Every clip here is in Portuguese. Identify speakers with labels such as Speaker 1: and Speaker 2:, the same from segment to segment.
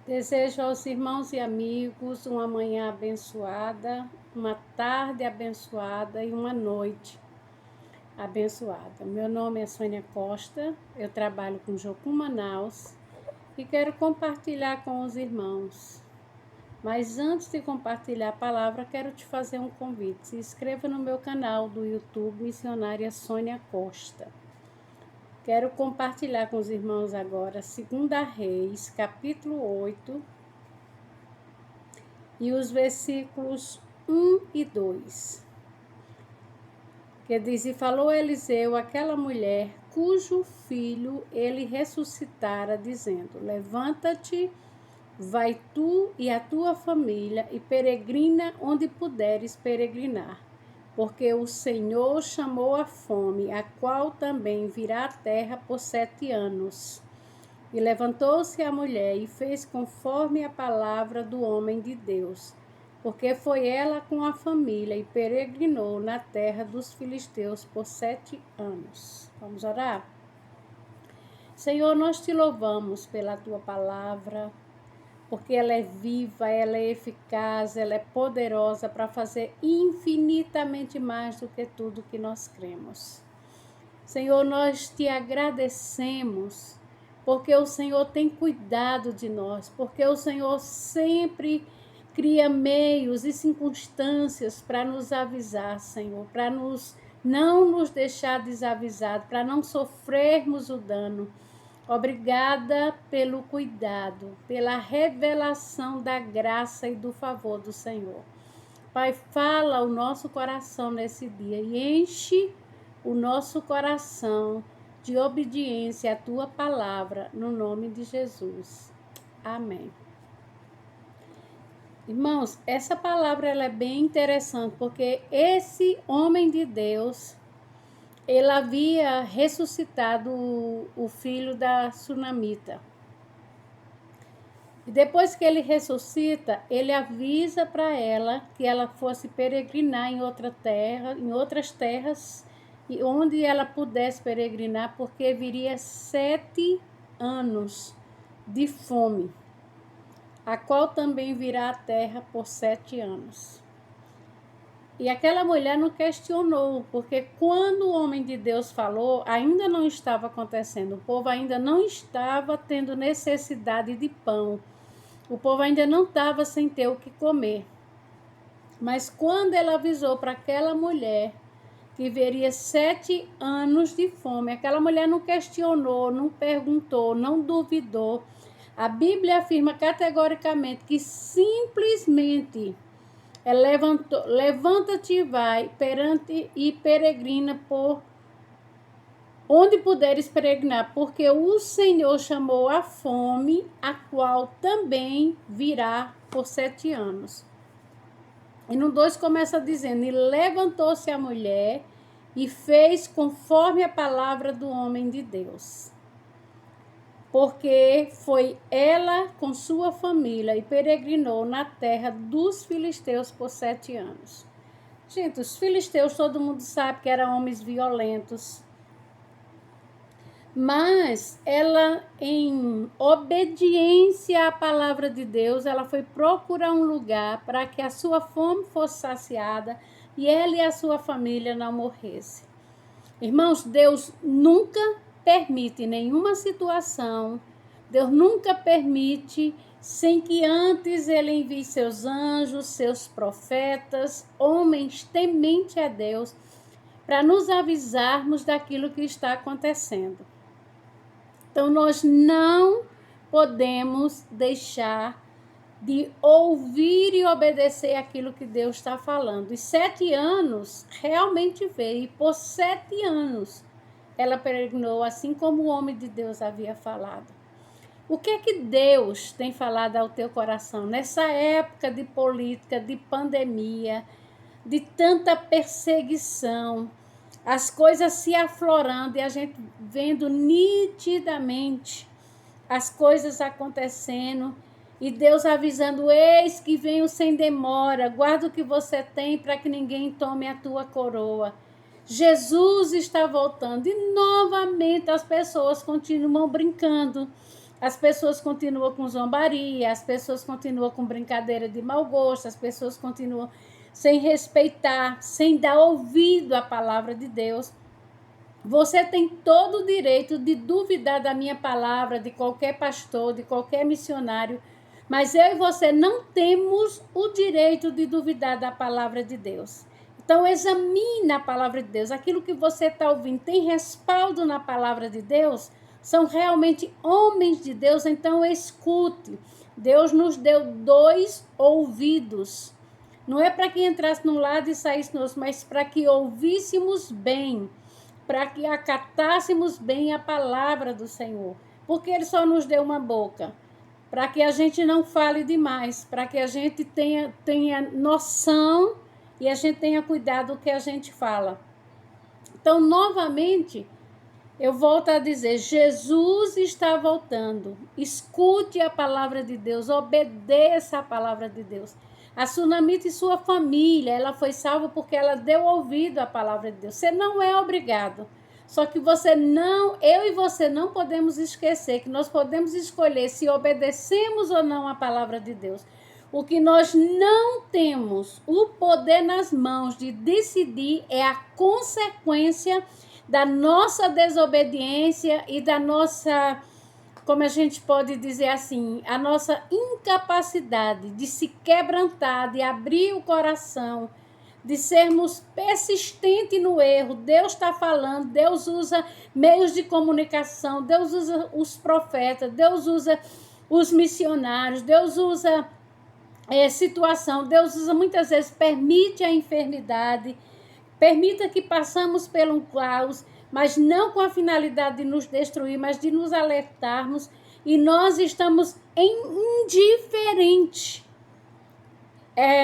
Speaker 1: Desejo aos irmãos e amigos uma manhã abençoada, uma tarde abençoada e uma noite abençoada. Meu nome é Sônia Costa, eu trabalho com Jocum Manaus e quero compartilhar com os irmãos. Mas antes de compartilhar a palavra, quero te fazer um convite. Se inscreva no meu canal do YouTube, Missionária Sônia Costa. Quero compartilhar com os irmãos agora 2 Reis, capítulo 8, e os versículos 1 e 2. Que diz: E falou Eliseu àquela mulher, cujo filho ele ressuscitara, dizendo: Levanta-te, vai tu e a tua família, e peregrina onde puderes peregrinar. Porque o Senhor chamou a fome, a qual também virá à terra por 7 anos. E levantou-se a mulher e fez conforme a palavra do homem de Deus, porque foi ela com a família e peregrinou na terra dos filisteus por 7 anos. Vamos orar? Senhor, nós te louvamos pela tua palavra, porque ela é viva, ela é eficaz, ela é poderosa para fazer infinitamente mais do que tudo que nós cremos. Senhor, nós te agradecemos, porque o Senhor tem cuidado de nós, porque o Senhor sempre cria meios e circunstâncias para nos avisar, Senhor, para não nos deixar desavisados, para não sofrermos o dano. Obrigada pelo cuidado, pela revelação da graça e do favor do Senhor. Pai, fala o nosso coração nesse dia e enche o nosso coração de obediência à tua palavra, no nome de Jesus. Amém. Irmãos, essa palavra ela é bem interessante, porque esse homem de Deus, ele havia ressuscitado o filho da sunamita. E depois que ele ressuscita, ele avisa para ela que ela fosse peregrinar em outra terra, em outras terras, e onde ela pudesse peregrinar, porque viria 7 anos de fome, a qual também virá à terra por 7 anos. E aquela mulher não questionou, porque quando o homem de Deus falou, ainda não estava acontecendo, o povo ainda não estava tendo necessidade de pão, o povo ainda não estava sem ter o que comer. Mas quando ela avisou para aquela mulher que viria 7 anos de fome, aquela mulher não questionou, não perguntou, não duvidou. A Bíblia afirma categoricamente que simplesmente levanta-te e vai perante e peregrina por onde puderes peregrinar, porque o Senhor chamou a fome, a qual também virá por 7 anos. E no 2 começa dizendo: E levantou-se a mulher e fez conforme a palavra do homem de Deus. Porque foi ela com sua família e peregrinou na terra dos filisteus por 7 anos. Gente, os filisteus todo mundo sabe que eram homens violentos. Mas ela, em obediência à palavra de Deus, ela foi procurar um lugar para que a sua fome fosse saciada e ela e a sua família não morressem. Irmãos, Deus nunca permite nenhuma situação, Deus nunca permite sem que antes ele envie seus anjos, seus profetas, homens tementes a Deus, para nos avisarmos daquilo que está acontecendo. Então, nós não podemos deixar de ouvir e obedecer aquilo que Deus está falando. E 7 anos realmente veio, e por 7 anos ela peregrinou, assim como o homem de Deus havia falado. O que é que Deus tem falado ao teu coração nessa época de política, de pandemia, de tanta perseguição, as coisas se aflorando e a gente vendo nitidamente as coisas acontecendo e Deus avisando: eis que venho sem demora, guarda o que você tem para que ninguém tome a tua coroa. Jesus está voltando e novamente as pessoas continuam brincando, As pessoas continuam com zombaria, as pessoas continuam com brincadeira de mau gosto, as pessoas continuam sem respeitar, sem dar ouvido à palavra de Deus. Você tem todo o direito de duvidar da minha palavra, de qualquer pastor, de qualquer missionário, mas eu e você não temos o direito de duvidar da palavra de Deus. Então, examine a palavra de Deus. Aquilo que você está ouvindo tem respaldo na palavra de Deus? São realmente homens de Deus? Então, escute. Deus nos deu 2 ouvidos. Não é para que entrasse num lado e saísse no outro, mas para que ouvíssemos bem, para que acatássemos bem a palavra do Senhor. Porque Ele só nos deu uma boca, para que a gente não fale demais, para que a gente tenha noção e a gente tenha cuidado do que a gente fala. Então, novamente, eu volto a dizer, Jesus está voltando. Escute a palavra de Deus, obedeça a palavra de Deus. A Sunamita e sua família, ela foi salva porque ela deu ouvido à palavra de Deus. Você não é obrigado. Só que eu e você não podemos esquecer que nós podemos escolher se obedecemos ou não à palavra de Deus. O que nós não temos o poder nas mãos de decidir é a consequência da nossa desobediência e da nossa, como a gente pode dizer assim, a nossa incapacidade de se quebrantar, de abrir o coração, de sermos persistentes no erro. Deus está falando, Deus usa meios de comunicação, Deus usa os profetas, Deus usa os missionários, Deus usa situação, Deus usa muitas vezes, permite a enfermidade, permita que passamos pelo caos, mas não com a finalidade de nos destruir, mas de nos alertarmos, e nós estamos indiferentes.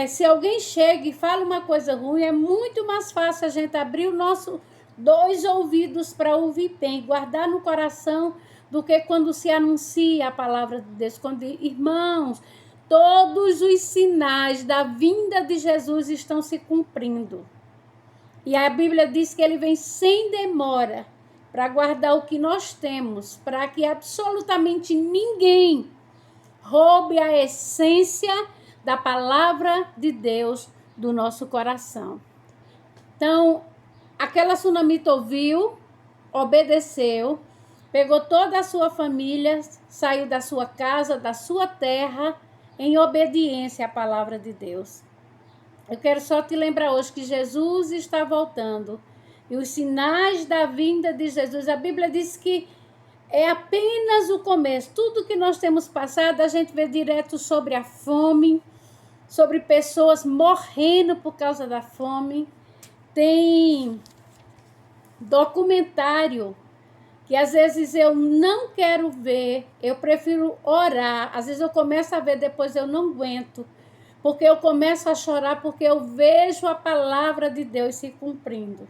Speaker 1: Se alguém chega e fala uma coisa ruim, é muito mais fácil a gente abrir os nossos 2 ouvidos para ouvir bem, guardar no coração, do que quando se anuncia a palavra de Deus. Quando, irmãos, todos os sinais da vinda de Jesus estão se cumprindo. E a Bíblia diz que ele vem sem demora para guardar o que nós temos, para que absolutamente ninguém roube a essência da palavra de Deus do nosso coração. Então, aquela Sunamita ouviu, obedeceu, pegou toda a sua família, saiu da sua casa, da sua terra, em obediência à palavra de Deus. Eu quero só te lembrar hoje que Jesus está voltando. E os sinais da vinda de Jesus, a Bíblia diz que é apenas o começo. Tudo que nós temos passado, a gente vê direto sobre a fome, sobre pessoas morrendo por causa da fome. Tem documentário que às vezes eu não quero ver, eu prefiro orar. Às vezes eu começo a ver, depois eu não aguento, porque eu começo a chorar, porque eu vejo a palavra de Deus se cumprindo.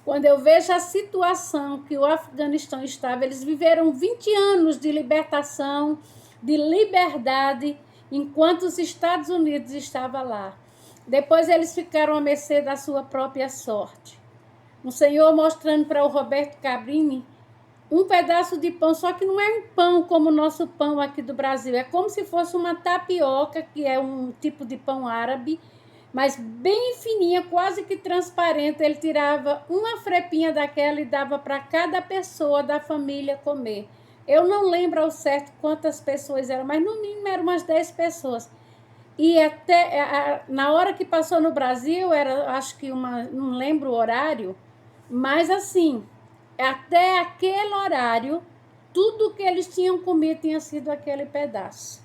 Speaker 1: Quando eu vejo a situação que o Afeganistão estava, eles viveram 20 anos de libertação, de liberdade, enquanto os Estados Unidos estavam lá. Depois eles ficaram à mercê da sua própria sorte. O Senhor mostrando para o Roberto Cabrini um pedaço de pão, só que não é um pão como o nosso pão aqui do Brasil, é como se fosse uma tapioca, que é um tipo de pão árabe, mas bem fininha, quase que transparente. Ele tirava uma frepinha daquela e dava para cada pessoa da família comer. Eu não lembro ao certo quantas pessoas eram, mas no mínimo eram umas 10 pessoas. E até na hora que passou no Brasil, era, acho que não lembro o horário, mas assim, até aquele horário, tudo que eles tinham comido tinha sido aquele pedaço.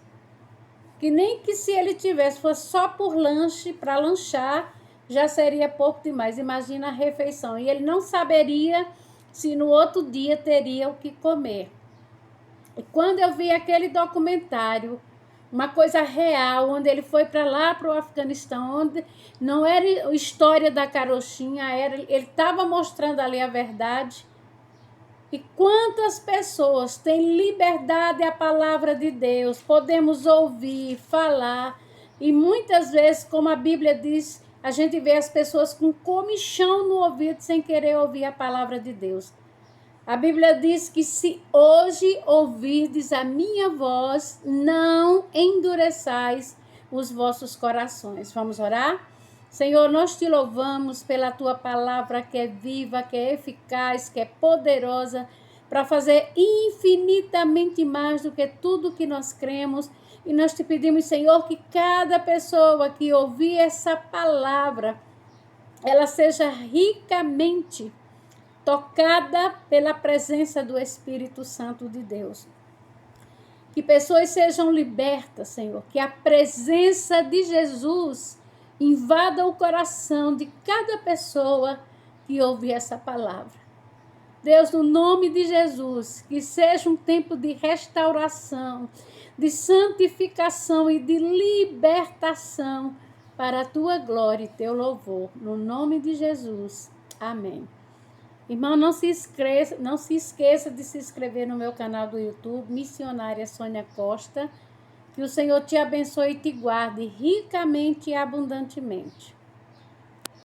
Speaker 1: Que nem que se ele tivesse, fosse só por lanche, para lanchar, já seria pouco demais. Imagina a refeição. E ele não saberia se no outro dia teria o que comer. E quando eu vi aquele documentário, uma coisa real, onde ele foi para lá, para o Afeganistão, onde não era a história da carochinha, ele estava mostrando ali a verdade. E quantas pessoas têm liberdade à palavra de Deus, podemos ouvir, falar, e muitas vezes, como a Bíblia diz, a gente vê as pessoas com comichão no ouvido sem querer ouvir a palavra de Deus. A Bíblia diz que se hoje ouvirdes a minha voz, não endureçais os vossos corações. Vamos orar? Senhor, nós te louvamos pela tua palavra que é viva, que é eficaz, que é poderosa, para fazer infinitamente mais do que tudo que nós cremos. E nós te pedimos, Senhor, que cada pessoa que ouvir essa palavra, ela seja ricamente tocada pela presença do Espírito Santo de Deus. Que pessoas sejam libertas, Senhor. Que a presença de Jesus invada o coração de cada pessoa que ouvir essa palavra. Deus, no nome de Jesus, que seja um tempo de restauração, de santificação e de libertação para a tua glória e teu louvor. No nome de Jesus. Amém. Irmão, não se esqueça de se inscrever no meu canal do YouTube, Missionária Sônia Costa. Que o Senhor te abençoe e te guarde ricamente e abundantemente.